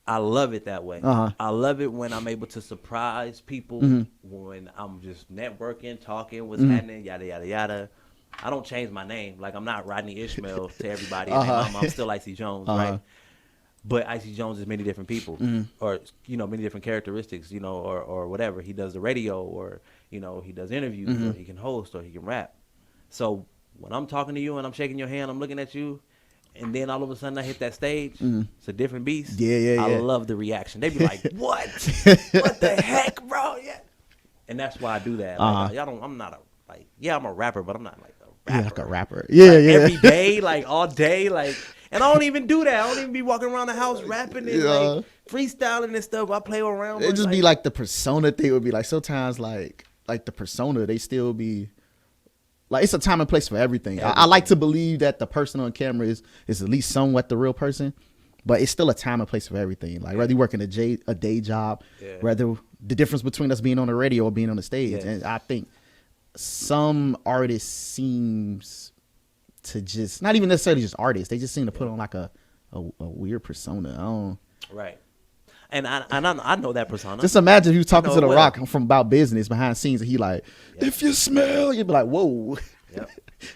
I love it that way. I love it when I'm able to surprise people, when I'm just networking, talking, what's happening, yada, yada, yada. I don't change my name. Like, I'm not Rodney Ishmael to everybody. I'm still Icy Jones, right? But Icy Jones is many different people, or, many different characteristics, or whatever. He does the radio, or, he does interviews, or he can host, or he can rap. So when I'm talking to you and I'm shaking your hand, I'm looking at you, and then all of a sudden I hit that stage, it's a different beast. Yeah. I love the reaction. They be like, what? What the heck, bro? Yeah. And that's why I do that. Like, I'm a rapper, but I'm not like a rapper. Yeah, like a rapper. Yeah. Every day, like all day, like, and I don't even do that. I don't even be walking around the house rapping and like freestyling and stuff. I play around. It just be like the persona thing would be like sometimes like the persona, they still be like, it's a time and place for everything. I like to believe that the person on camera is at least somewhat the real person, but it's still a time and place for everything. Like whether you work in a day job, whether the difference between us being on the radio or being on the stage. And I think some artists seems to just, not even necessarily just artists, they just seem to put on like a weird persona. Right. And I know that persona. Just imagine if you was talking to The well. Rock from about business behind the scenes, and he like, if you smell, you'd be like, whoa. Yep.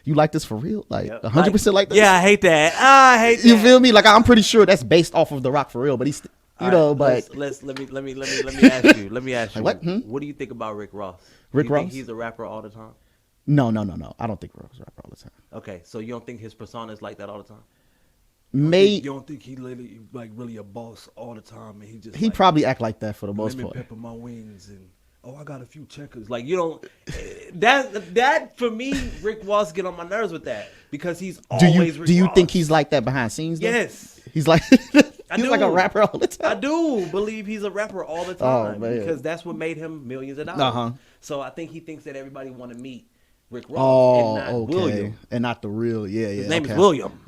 You like this for real? Like Yep. 100% like that? Yeah, I hate that. I hate that. You feel me? Like I'm pretty sure that's based off of The Rock for real, but he's All right, but let me ask you. Let me ask you. Like, what? What do you think about Rick Ross? Rick Do you think Ross? he's a rapper all the time? no. I don't think Rock's a rapper all the time. Okay, so you don't think his persona is like that all the time? You don't think he really a boss all the time, and he just he probably act like that for the most lemon part. pepper my wings and I got a few checkers. Like you don't. That for me, Rick Ross get on my nerves with that because he's always. Do you Rick think Ross. he's like that behind scenes? Though? Yes. He's like he's like a rapper all the time. I do believe he's a rapper all the time man. because that's what made him millions of dollars. Uh-huh. So I think he thinks that everybody want to meet Rick Ross Oh, and not okay. William. And not the real, His name okay. is William.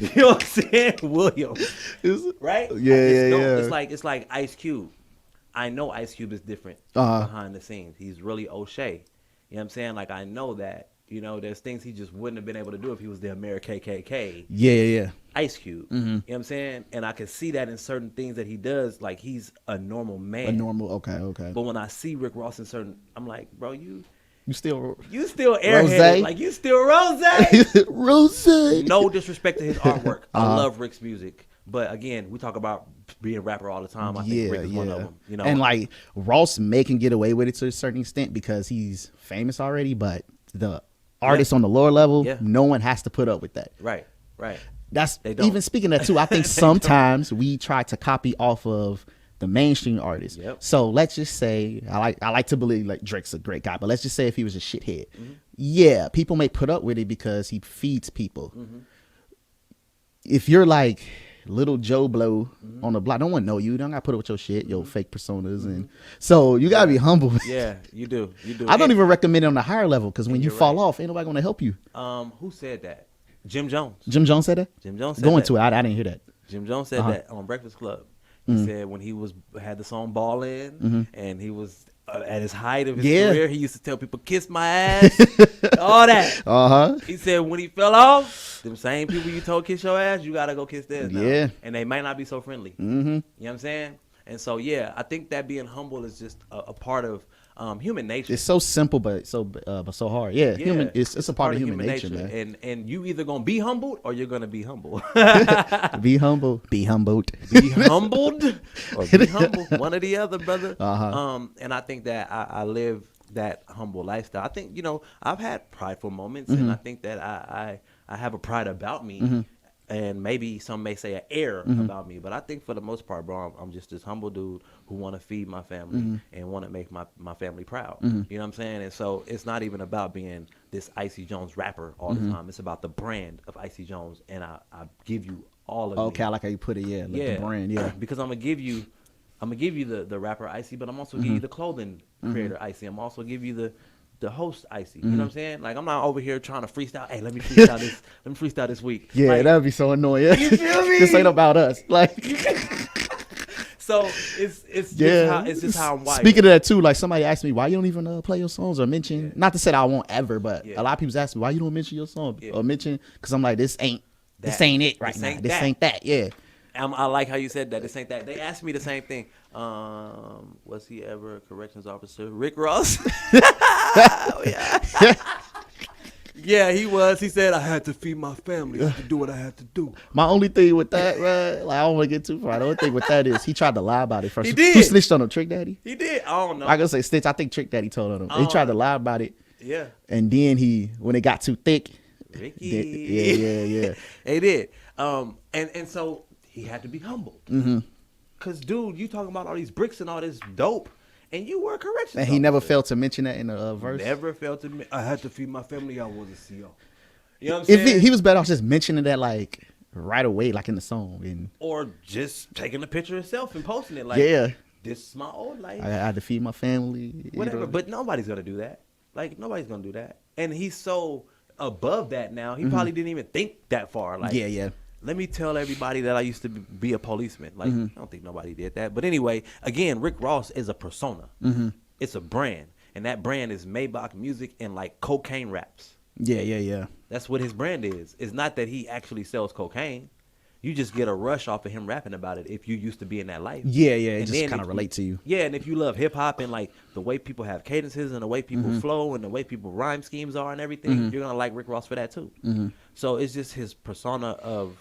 You know what I'm saying? William. Right? Yeah. It's like Ice Cube. I know Ice Cube is different Uh-huh. behind the scenes. He's really O'Shea. You know what I'm saying? Like I know that. You know, there's things he just wouldn't have been able to do if he was the American KKK. Yeah. Ice Cube. Mm-hmm. You know what I'm saying? And I can see that in certain things that he does. Like he's a normal man. A normal, okay. But when I see Rick Ross in certain, I'm like, bro, you still airheaded. Rose? Like you still Rose. Rose. No disrespect to his artwork. I Uh-huh. love Rick's music. But again, we talk about being a rapper all the time. I think Rick is one of them. You know, And like Ross can get away with it to a certain extent because he's famous already, but the artists on the lower level, no one has to put up with that. Right. That's They don't. even speaking of that too. I think sometimes we try to copy off of the mainstream artists. Yep. So let's just say I like to believe like Drake's a great guy, but let's just say if he was a shithead, yeah, people may put up with it because he feeds people. If you're like little Joe Blow on the block, no one know you. You don't got to put up with your shit, your fake personas, and so you gotta be humble. Yeah, you do. I don't even recommend it on the higher level because when you you're fall right. off, ain't nobody gonna help you. Who said that? Jim Jones. Jim Jones said that. Jim Jones said Going that. to it, I didn't hear that. Jim Jones said that on Breakfast Club. He said when he had the song "Ball In" and he was at his height of his career, he used to tell people, "Kiss my ass," all that. He said when he fell off, them same people you told kiss your ass, you gotta go kiss theirs now. Yeah. And they might not be so friendly. You know what I'm saying? And so I think that being humble is just a part of human nature. It's so simple, but so hard. Yeah, human. It's a part of human nature, man. And you either gonna be humbled or you're gonna be humble. Be humble. Be humbled. Be humbled or be humble. One or the other, brother. And I think that I live that humble lifestyle. I think I've had prideful moments, and I think that I have a pride about me. And maybe some may say an air about me, but I think for the most part, bro, I'm just this humble dude who want to feed my family and want to make my family proud. You know what I'm saying? And so it's not even about being this Icy Jones rapper all the time. It's about the brand of Icy Jones, and I give you all of Okay, me. I like how you put it. Yeah, like the brand. Yeah, Because I'm gonna give you the rapper Icy, but I'm also give you the clothing creator Icy. I'm also give you the host Icy. You know what I'm saying? Like I'm not over here trying to freestyle. Hey, let me freestyle this. Let me freestyle this week. yeah, Like, that'd be so annoying. you feel me? This ain't about us. Like, So it's just how I'm wired. Speaking of that too, like somebody asked me why you don't even play your songs or mention. Not to say that I won't ever, but a lot of people ask me why you don't mention your song or mention because I'm like this ain't it right now. This ain't that. Yeah. I like how you said that. This ain't that. They asked me the same thing. Was he ever a corrections officer? Rick Ross? Yeah, he was. He said, I had to feed my family. I had to do what I had to do. My only thing with that, right? Like I don't want to get too far. The only thing with that is he tried to lie about it first. He did. Who snitched on him? Trick Daddy? He did. I don't know. I gonna say Stitch. I think Trick Daddy told on him. He tried to lie about it. Yeah. And then when it got too thick. Ricky. Yeah. They did. And so he had to be humbled. Because, dude, you talking about all these bricks and all this dope, and you were a corrections And he never officer. failed to mention that in the verse. Never failed to I had to feed my family. I was a CO. You know what I'm saying? If he was better off just mentioning that like right away, like in the song. And Or just taking a picture himself and posting it like, yeah, this is my old life. I had to feed my family. Whatever. You know? But nobody's going to do that. Like, nobody's going to do that. And he's so above that now, he probably didn't even think that far. Like, yeah. let me tell everybody that I used to be a policeman. Like, I don't think nobody did that. But anyway, again, Rick Ross is a persona. It's a brand. And that brand is Maybach music and like cocaine raps. Yeah. That's what his brand is. It's not that he actually sells cocaine. you just get a rush off of him rapping about it if you used to be in that life. Yeah, it And just then kind of if relate to you. Yeah, and if you love hip hop and like the way people have cadences and the way people flow and the way people rhyme schemes are and everything, you're gonna like Rick Ross for that too. So it's just his persona of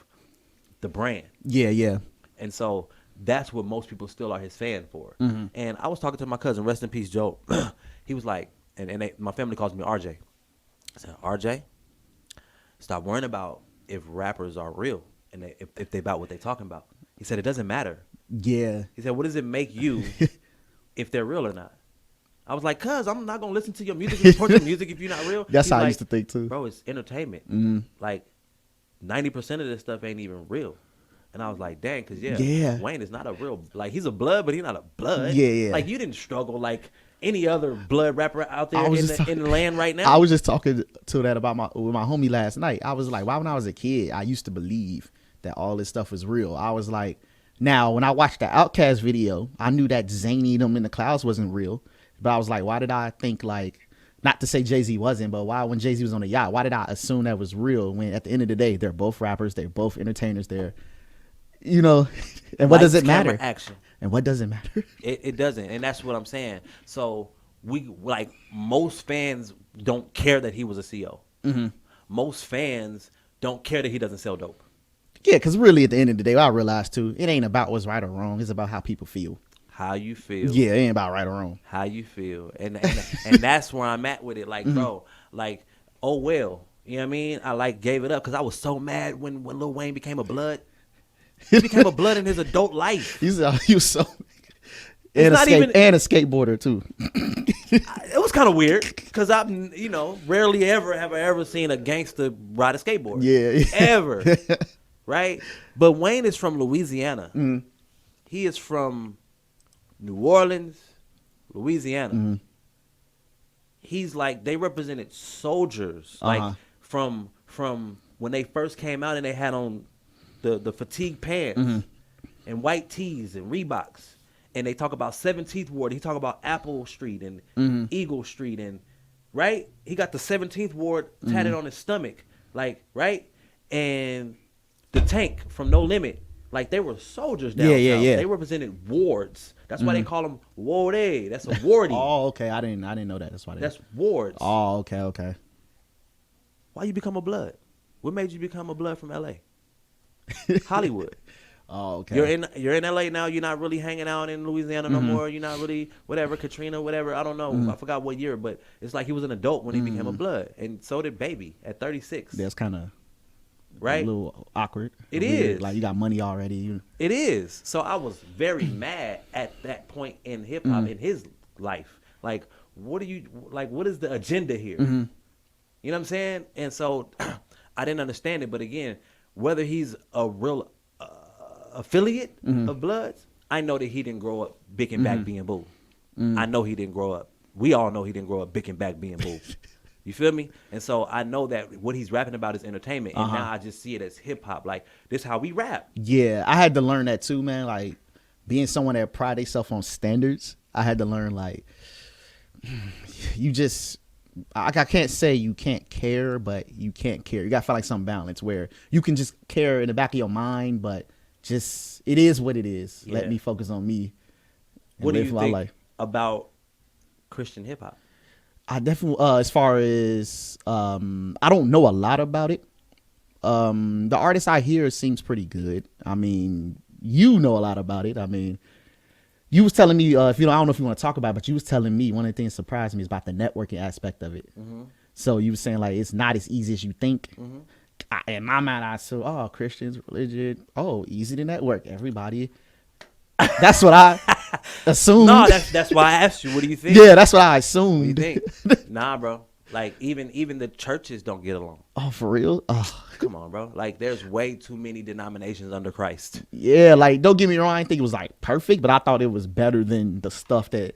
the brand. Yeah. And so that's what most people still are his fan for. And I was talking to my cousin, rest in peace, Joe. He was like, my family calls me RJ. I said, RJ, stop worrying about if rappers are real and if they about what they talking about. He said, it doesn't matter. Yeah. He said, what does it make you if they're real or not? I was like, cuz I'm not going to listen to your music and support your music if you're not real. That's He's how I like, used to think too. Bro, it's entertainment. Like 90% of this stuff ain't even real. And I was like, dang, because Wayne is not a real, like, he's a blood, but he's not a blood. Yeah. Like, you didn't struggle like any other blood rapper out there in the land right now. I was just talking to that about with my homie last night. I was like, why when I was a kid, I used to believe that all this stuff was real. I was like, now when I watched the Outkast video, I knew that Zany them in the clouds wasn't real. But I was like, why did I think like, not to say Jay-Z wasn't, but why when Jay-Z was on the yacht, why did I assume that was real when at the end of the day, they're both rappers, they're both entertainers, and what does it matter? Action. And what does it matter? It doesn't, and that's what I'm saying. So most fans don't care that he was a CO. Most fans don't care that he doesn't sell dope. Yeah, because really at the end of the day, I realized too, it ain't about what's right or wrong. It's about how people feel. How you feel. Yeah, it ain't about right or wrong. How you feel. And that's where I'm at with it. Like, bro, like, oh well. You know what I mean? I like gave it up because I was so mad when Lil Wayne became a blood. He became a blood in his adult life. He was so and a skateboarder too. It was kind of weird because I've rarely ever have I ever seen a gangster ride a skateboard. Yeah. Ever. Right? But Wayne is from Louisiana. He is from New Orleans, Louisiana. He's like, they represented soldiers, like from when they first came out and they had on the fatigue pants and white tees and Reeboks. And they talk about 17th Ward. He talk about Apple Street and Eagle Street and right. He got the 17th Ward tatted on his stomach, like right. And the Tank from No Limit, like they were soldiers down south. Yeah. They represented wards. That's why they call them wardé. That's a wardie. Oh, okay. I didn't know that. That's wards. Oh, okay. Why you become a blood? What made you become a blood from L.A.? Hollywood. Oh, okay. You're in LA now. You're not really hanging out in Louisiana no more. You're not really whatever Katrina, whatever. I don't know. I forgot what year, but it's like he was an adult when he became a blood, and so did Baby at 36. That's kind of right. A little awkward. It weird. Is like you got money already. It is. So I was very mad at that point in hip hop in his life. Like, what is the agenda here? You know what I'm saying? And so I didn't understand it. But again, whether he's a real affiliate of Bloods, I know that he didn't grow up big and back being Boo. I know he didn't grow up. We all know he didn't grow up big and back being Boo. You feel me? And so I know that what he's rapping about is entertainment, and now I just see it as hip hop. Like, this is how we rap. Yeah, I had to learn that too, man. Like, being someone that pride themselves on standards, I had to learn like, I can't say you can't care, but you can't care. You gotta find like some balance where you can just care in the back of your mind, but just it is what it is. Yeah. Let me focus on me. What do you think about Christian hip hop? I definitely, as far as I don't know a lot about it. The artist I hear seems pretty good. I mean, you know a lot about it. I mean, you was telling me I don't know if you want to talk about it, but you was telling me one of the things that surprised me is about the networking aspect of it. So you were saying like it's not as easy as you think. In my mind, I said, Christians, religion, easy to network. Everybody. That's what I assumed. No, that's why I asked you. What do you think? Yeah, that's what I assumed. What do you think? Nah, bro. Like even the churches don't get along. Oh, for real? Oh. Come on, bro. Like there's way too many denominations under Christ. Yeah, like don't get me wrong. I didn't think it was like perfect, but I thought it was better than the stuff that.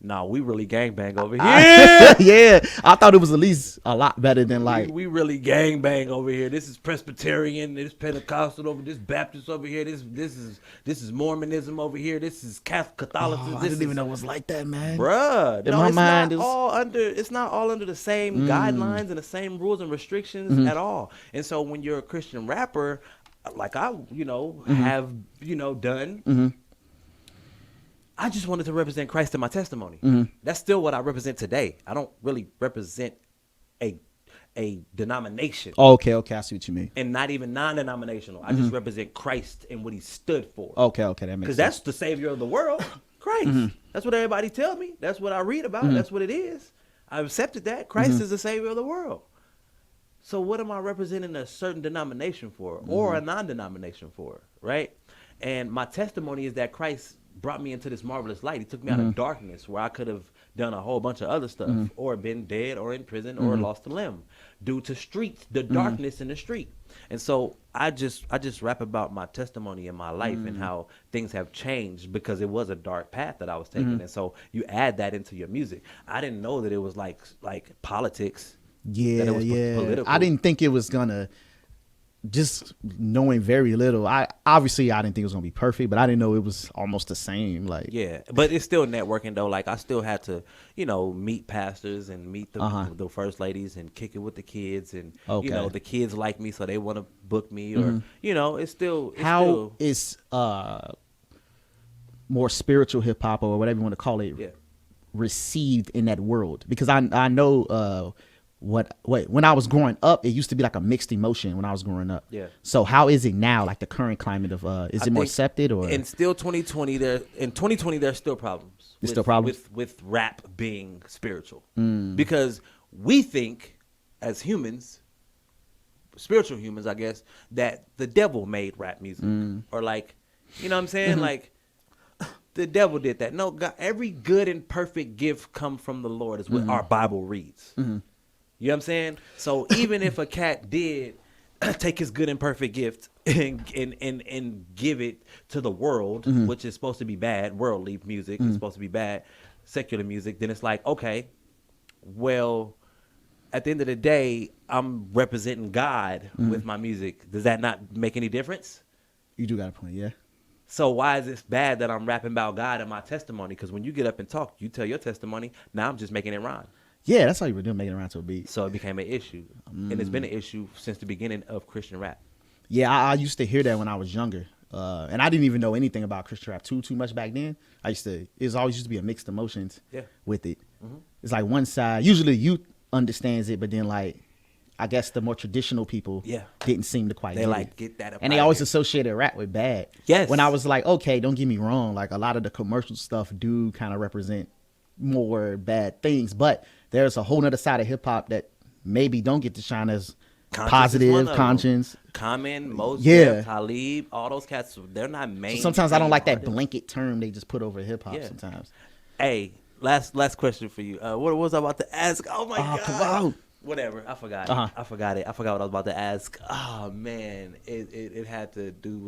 No, we really gangbang over here. Yeah, I thought it was at least a lot better than like. We really gangbang over here. This is Presbyterian. This Pentecostal over. This Baptist over here. This is Mormonism over here. This is Catholicism. I didn't even know it was like that, man. Bruh, in my mind, it's not all under the same guidelines and the same rules and restrictions at all. And so when you're a Christian rapper, like I, have, done. I just wanted to represent Christ in my testimony. That's still what I represent today. I don't really represent a denomination. Oh, okay, I see what you mean. And not even non-denominational. I just represent Christ and what he stood for. Okay, that makes sense. Because that's the savior of the world, Christ. That's what everybody tells me. That's what I read about. That's what it is. I accepted that. Christ is the savior of the world. So what am I representing a certain denomination for or a non-denomination for, right? And my testimony is that Christ brought me into this marvelous light. He took me out of darkness where I could have done a whole bunch of other stuff or been dead or in prison or lost a limb due to streets, the darkness in the street. And so I just rap about my testimony in my life and how things have changed because it was a dark path that I was taking. And so you add that into your music. I didn't know that it was like politics. Yeah, that it was political. I didn't think it was gonna. Just knowing very little, I didn't think it was gonna be perfect, but I didn't know it was almost the same. Like, yeah, but it's still networking though. Like I still had to, meet pastors and meet the first ladies and kick it with the kids, and the kids like me, so they want to book me, or it's still. How is more spiritual hip hop or whatever you want to call it received in that world? Because I know. When I was growing up, it used to be like a mixed emotion when I was growing up. Yeah. So how is it now? Like the current climate of is it more accepted or? And still 2020 there's still problems. There's still problems with rap being spiritual because we think as humans, spiritual humans, I guess, that the devil made rap music or like, you know what I'm saying? Like the devil did that. No, God, every good and perfect gift come from the Lord is what our Bible reads. You know what I'm saying? So even if a cat did take his good and perfect gift and give it to the world, which is supposed to be bad, worldly music is supposed to be bad, secular music, then it's like, okay, well, at the end of the day, I'm representing God with my music. Does that not make any difference? You do got a point, yeah. So why is it bad that I'm rapping about God in my testimony? Because when you get up and talk, you tell your testimony. Now I'm just making it rhyme. Yeah, that's how you were doing, making it around to a beat. So it became an issue. And it's been an issue since the beginning of Christian rap. Yeah, I used to hear that when I was younger. And I didn't even know anything about Christian rap too much back then. It always used to be a mixed emotions with it. It's like one side, usually youth understands it, but then like, I guess the more traditional people didn't seem to quite get that. And they always associated rap with bad. Yes. When I was like, okay, don't get me wrong. Like a lot of the commercial stuff do kind of represent more bad things, but there's a whole nother side of hip hop that maybe don't get to shine as positive. Conscience, Common, Moses, Talib, all those cats, they're not main. So sometimes I don't like that blanket term they just put over hip hop. Sometimes. Hey, last question for you. What was I about to ask? Oh my God! Come on. Whatever, I forgot it. I forgot what I was about to ask. Oh man, it had to do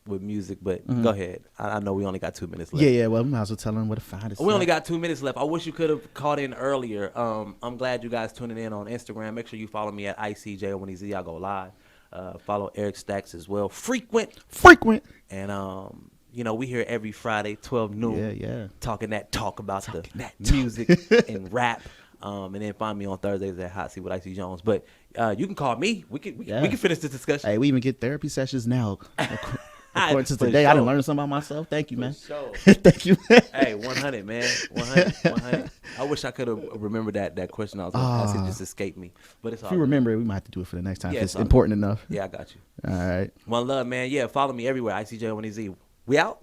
with music, but go ahead. I know we only got 2 minutes left. Yeah. Well, we might as well tell them where to find us. We only got 2 minutes left. I wish you could have called in earlier. I'm glad you guys tuning in on Instagram. Make sure you follow me at ICJ I go live. Follow Eric Stackz as well. Frequent. And we here every Friday, 12 noon. Yeah. Talking that talk about the music and rap. And then find me on Thursdays at Hot Seat with Icy Jones. But you can call me. We can finish this discussion. Hey, we even get therapy sessions now. According to today, I didn't learn something about myself. Thank you, man. Thank you. Hey, 100, man. 100. I wish I could have remembered that question I was going to ask. It just escaped me. But it's all if you remember it, we might have to do it for the next time. Yeah, if it's important enough. Yeah, I got you. All right. One love, man. Yeah, follow me everywhere. ICJ1EZ. We out.